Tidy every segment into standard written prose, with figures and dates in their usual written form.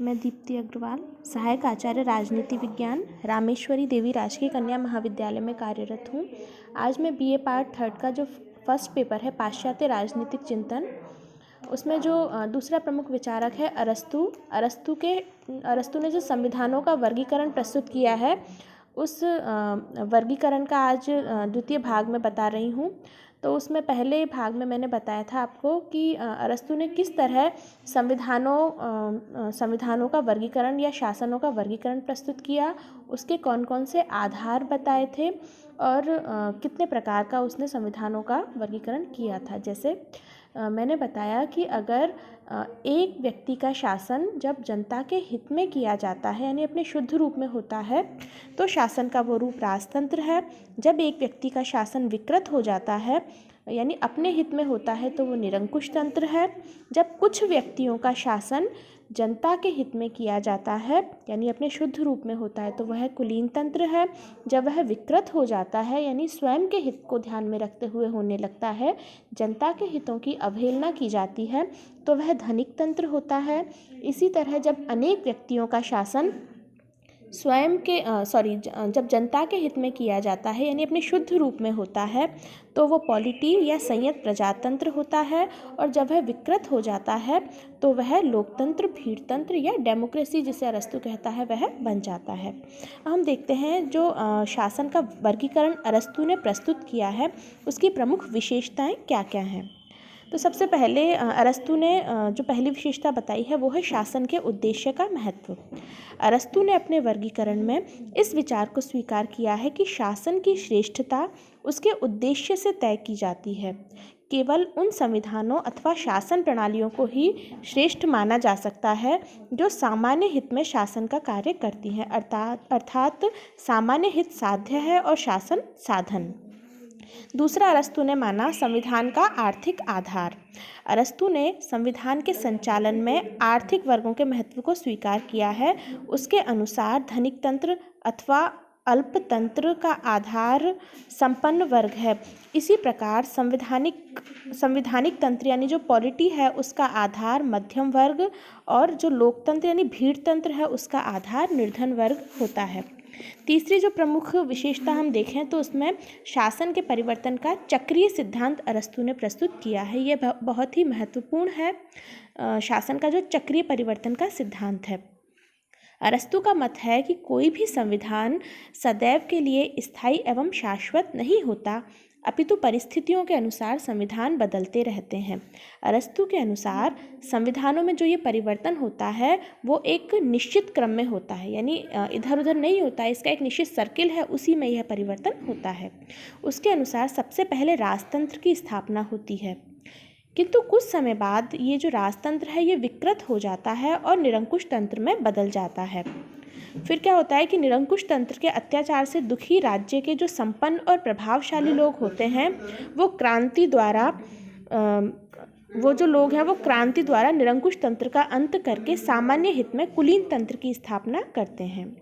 मैं दीप्ति अग्रवाल, सहायक आचार्य राजनीति विज्ञान, रामेश्वरी देवी राजकीय कन्या महाविद्यालय में कार्यरत हूँ। आज मैं बीए पार्ट 3 का जो फर्स्ट पेपर है पाश्चात्य राजनीतिक चिंतन, उसमें जो दूसरा प्रमुख विचारक है अरस्तु ने जो संविधानों का वर्गीकरण प्रस्तुत किया है, उस वर्गीकरण का आज द्वितीय भाग में बता रही हूँ। तो उसमें पहले भाग में मैंने बताया था आपको कि अरस्तु ने किस तरह संविधानों का वर्गीकरण या शासनों का वर्गीकरण प्रस्तुत किया, उसके कौन कौन से आधार बताए थे और कितने प्रकार का उसने संविधानों का वर्गीकरण किया था। जैसे मैंने बताया कि अगर एक व्यक्ति का शासन जब जनता के हित में किया जाता है यानी अपने शुद्ध रूप में होता है तो शासन का वो रूप राजतंत्र है। जब एक व्यक्ति का शासन विकृत हो जाता है यानी अपने हित में होता है तो वो निरंकुश तंत्र है। जब कुछ व्यक्तियों का शासन जनता के हित में किया जाता है यानी अपने शुद्ध रूप में होता है तो वह कुलीन तंत्र है। जब वह विकृत हो जाता है यानी स्वयं के हित को ध्यान में रखते हुए होने लगता है, जनता के हितों की अवहेलना की जाती है, तो वह धनिक तंत्र होता है। इसी तरह जब अनेक व्यक्तियों का शासन जब जनता के हित में किया जाता है यानी अपने शुद्ध रूप में होता है तो वो पॉलिटी या संयत प्रजातंत्र होता है। और जब वह विकृत हो जाता है तो वह लोकतंत्र, भीड़तंत्र या डेमोक्रेसी जिसे अरस्तु कहता है वह बन जाता है। हम देखते हैं जो शासन का वर्गीकरण अरस्तु ने प्रस्तुत किया है उसकी प्रमुख विशेषताएं क्या क्या हैं। तो सबसे पहले अरस्तु ने जो पहली विशेषता बताई है वो है शासन के उद्देश्य का महत्व। अरस्तु ने अपने वर्गीकरण में इस विचार को स्वीकार किया है कि शासन की श्रेष्ठता उसके उद्देश्य से तय की जाती है। केवल उन संविधानों अथवा शासन प्रणालियों को ही श्रेष्ठ माना जा सकता है जो सामान्य हित में शासन का कार्य करती हैं, अर्थात सामान्य हित साध्य है और शासन साधन। दूसरा अरस्तु ने माना संविधान का आर्थिक आधार। अरस्तु ने संविधान के संचालन में आर्थिक वर्गों के महत्व को स्वीकार किया है। उसके अनुसार धनिक तंत्र अथवा अल्पतंत्र का आधार संपन्न वर्ग है। इसी प्रकार संविधानिक तंत्र यानी जो पॉलिटी है उसका आधार मध्यम वर्ग और जो लोकतंत्र यानी भीड़ तंत्र है उसका आधार निर्धन वर्ग होता है। तीसरी जो प्रमुख विशेषता हम देखें तो उसमें शासन के परिवर्तन का चक्रीय सिद्धांत अरस्तु ने प्रस्तुत किया है। ये बहुत ही महत्वपूर्ण है शासन का जो चक्रीय परिवर्तन का सिद्धांत है। अरस्तु का मत है कि कोई भी संविधान सदैव के लिए स्थायी एवं शाश्वत नहीं होता, अपितु परिस्थितियों के अनुसार संविधान बदलते रहते हैं। अरस्तु के अनुसार संविधानों में जो ये परिवर्तन होता है वो एक निश्चित क्रम में होता है, यानी इधर उधर नहीं होता है, इसका एक निश्चित सर्किल है, उसी में यह परिवर्तन होता है। उसके अनुसार सबसे पहले राजतंत्र की स्थापना होती है, किंतु कुछ समय बाद ये जो राजतंत्र है ये विकृत हो जाता है और निरंकुश तंत्र में बदल जाता है। फिर क्या होता है कि निरंकुश तंत्र के अत्याचार से दुखी राज्य के जो संपन्न और प्रभावशाली लोग होते हैं वो क्रांति द्वारा निरंकुश तंत्र का अंत करके सामान्य हित में कुलीन तंत्र की स्थापना करते हैं,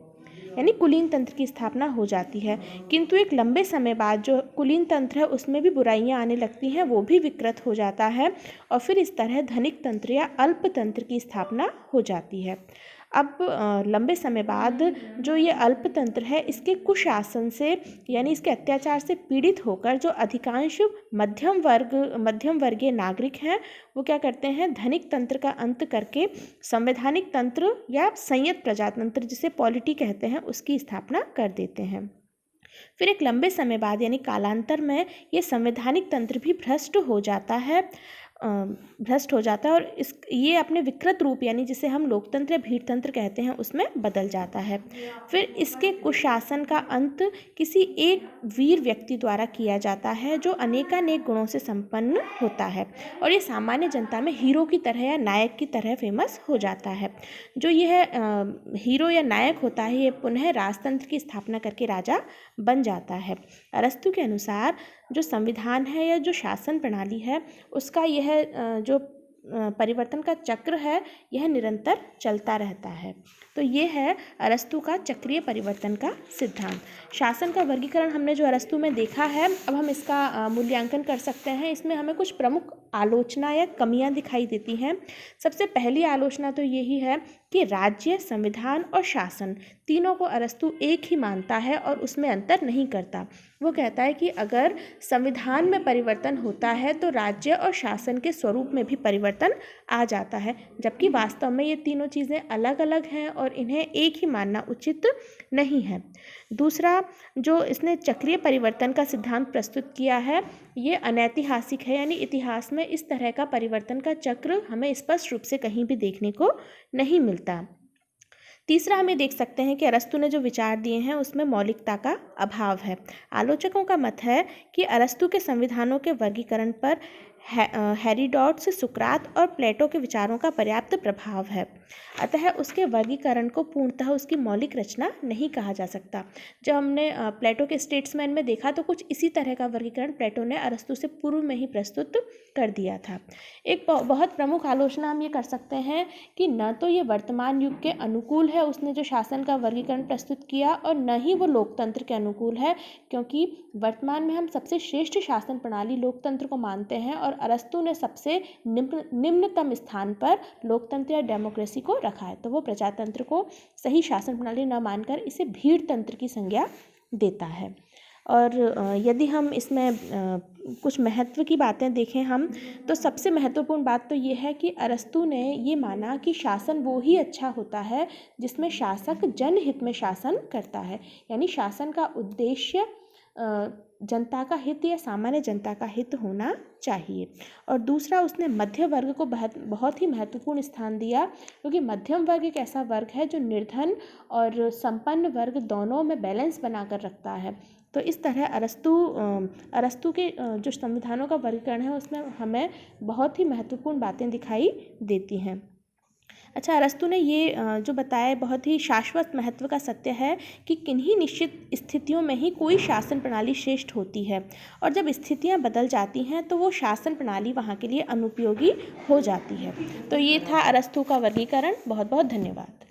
यानी कुलीन तंत्र की स्थापना हो जाती है। किंतु एक लंबे समय बाद जो कुलीन तंत्र है उसमें भी बुराइयां आने लगती हैं, वो भी विकृत हो जाता है और फिर इस तरह धनिक तंत्र या अल्प तंत्र की स्थापना हो जाती है। अब लंबे समय बाद जो ये अल्पतंत्र है इसके कुशासन से यानी इसके अत्याचार से पीड़ित होकर जो अधिकांश मध्यम वर्गीय नागरिक हैं वो क्या करते हैं, धनिक तंत्र का अंत करके संवैधानिक तंत्र या संयत प्रजातंत्र जिसे पॉलिटी कहते हैं उसकी स्थापना कर देते हैं। फिर एक लंबे समय बाद यानी कालांतर में ये संवैधानिक तंत्र भी भ्रष्ट हो जाता है और ये अपने विकृत रूप यानी जिसे हम लोकतंत्र या भीड़तंत्र कहते हैं उसमें बदल जाता है। फिर इसके कुशासन का अंत किसी एक वीर व्यक्ति द्वारा किया जाता है जो अनेकानेक गुणों से संपन्न होता है और ये सामान्य जनता में हीरो की तरह या नायक की तरह फेमस हो जाता है। जो यह हीरो या नायक होता है ये पुनः राजतंत्र की स्थापना करके राजा बन जाता है। अरस्तु के अनुसार जो संविधान है या जो शासन प्रणाली है उसका यह जो परिवर्तन का चक्र है यह निरंतर चलता रहता है। तो ये है अरस्तु का चक्रीय परिवर्तन का सिद्धांत। शासन का वर्गीकरण हमने जो अरस्तु में देखा है, अब हम इसका मूल्यांकन कर सकते हैं। इसमें हमें कुछ प्रमुख आलोचना या कमियां दिखाई देती हैं। सबसे पहली आलोचना तो यही है कि राज्य, संविधान और शासन तीनों को अरस्तू एक ही मानता है और उसमें अंतर नहीं करता। वो कहता है कि अगर संविधान में परिवर्तन होता है तो राज्य और शासन के स्वरूप में भी परिवर्तन आ जाता है, जबकि वास्तव में ये तीनों चीज़ें अलग अलग हैं और इन्हें एक ही मानना उचित नहीं है। दूसरा, जो इसने चक्रीय परिवर्तन का सिद्धांत प्रस्तुत किया है, ये अनैतिहासिक है, यानी इतिहास में इस तरह का परिवर्तन का चक्र हमें स्पष्ट रूप से कहीं भी देखने को नहीं मिलता। तीसरा, हमें देख सकते हैं कि अरस्तू ने जो विचार दिए हैं उसमें मौलिकता का अभाव है। आलोचकों का मत है कि अरस्तू के संविधानों के वर्गीकरण पर हेरोडोटस, सुकरात और प्लेटो के विचारों का पर्याप्त प्रभाव है, अतः उसके वर्गीकरण को पूर्णतः उसकी मौलिक रचना नहीं कहा जा सकता। जब हमने प्लेटो के स्टेट्समैन में देखा तो कुछ इसी तरह का वर्गीकरण प्लेटो ने अरस्तू से पूर्व में ही प्रस्तुत कर दिया था। एक बहुत प्रमुख आलोचना हम ये कर सकते हैं कि न तो ये वर्तमान युग के अनुकूल है उसने जो शासन का वर्गीकरण प्रस्तुत किया, और न ही वो लोकतंत्र के अनुकूल है, क्योंकि वर्तमान में हम सबसे श्रेष्ठ शासन प्रणाली लोकतंत्र को मानते हैं और अरस्तू ने सबसे निम्नतम स्थान पर लोकतंत्र या डेमोक्रेसी को रखा है। तो वो प्रजातंत्र को सही शासन प्रणाली न मानकर इसे भीड़ तंत्र की संज्ञा देता है। और यदि हम इसमें कुछ महत्व की बातें देखें हम, तो सबसे महत्वपूर्ण बात तो ये है कि अरस्तू ने ये माना कि शासन वो ही अच्छा होता है जिसमें शासक जनहित में शासन करता है, यानी शासन का उद्देश्य जनता का हित या सामान्य जनता का हित होना चाहिए। और दूसरा, उसने मध्य वर्ग को बहुत ही महत्वपूर्ण स्थान दिया, क्योंकि मध्यम वर्ग एक ऐसा वर्ग है जो निर्धन और संपन्न वर्ग दोनों में बैलेंस बनाकर रखता है। तो इस तरह अरस्तू के जो संविधानों का वर्गीकरण है उसमें हमें बहुत ही महत्वपूर्ण बातें दिखाई देती हैं। अच्छा, अरस्तू ने ये जो बताया बहुत ही शाश्वत महत्व का सत्य है कि किन्हीं निश्चित स्थितियों में ही कोई शासन प्रणाली श्रेष्ठ होती है, और जब स्थितियां बदल जाती हैं तो वो शासन प्रणाली वहाँ के लिए अनुपयोगी हो जाती है। तो ये था अरस्तू का वर्गीकरण। बहुत बहुत धन्यवाद।